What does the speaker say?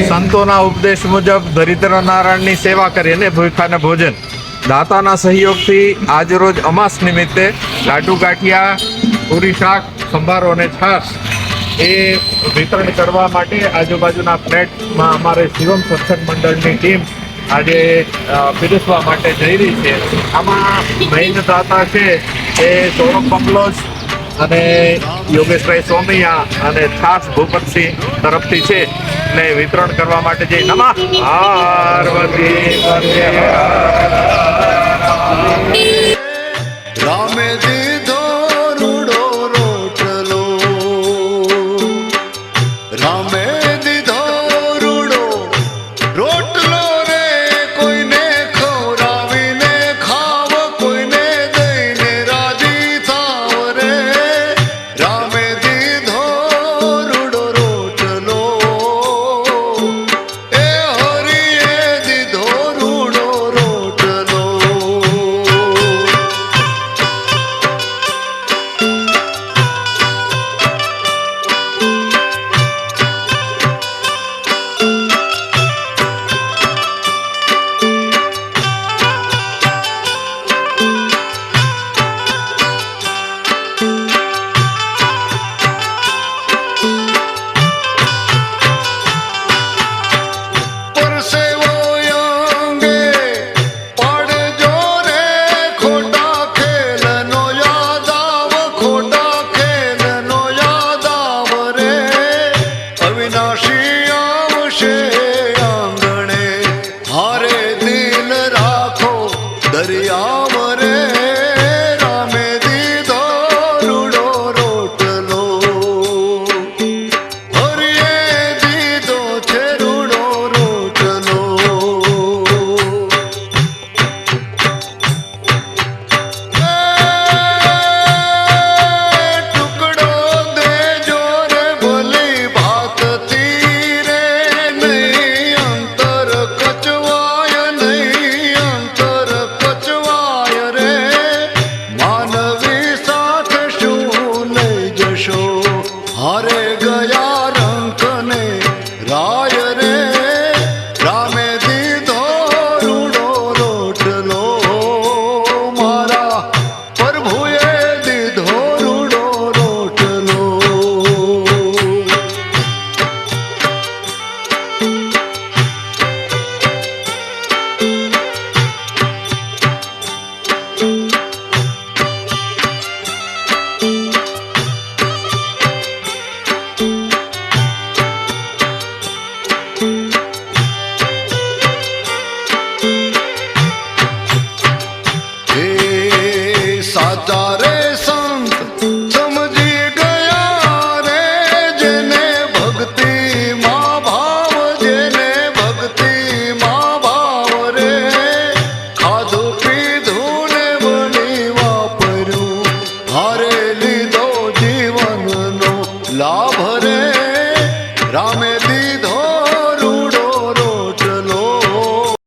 સંતોના ઉપદેશ મુજબ દરિદ્ર નારાયણની સેવા કરી અને ભૂખાને ભોજન. દાતાના સહયોગથી આજરોજ અમાસ નિમિત્તે લાડુ ગાંઠિયા, પૂરી શાક, સંભારો અને છાશ એ વિતરણ કરવા માટે આજુબાજુના ફ્લેટમાં અમારે શિવમ સત્સંગ મંડળની ટીમ આજે પીરસવા માટે જઈ રહી છે. આમાં મેઇન દાતા છે એ સૌરભ બંગલોજ અને યોગેશભાઈ સોમૈયા અને ખાસ ભૂપતસિંહ તરફથી છે એટલે વિતરણ કરવા માટે જઈ નમઃ પાર્વતી રામે દીધો રૂડો રોટલો, રામે દીધો રૂડો રોટલો રે, કોઈને ખવડાવીને ખાવ, કોઈને દઈને રાજી થાવ રે. રામે દીધો રૂડો રોટલો, એ હરિએ દીધો રૂડો રોટલો. દરિયાવ રે, રામે દીધો રૂડો રોટલો, હરિએ દીધો છે રૂડો રોટલો. ટુકડો દેજો રે ભલી ભાતથી રે, નહીં અંતર કચવાય, નહીં અંતર કચવાય રે. માનવી સાથે શું લઈ જશો, હારે ગયા રંકને રાય રે. રામે દીધો રૂડો રોટલો, મારા પ્રભુએ દીધો રૂડો રોટલો. હે સાચા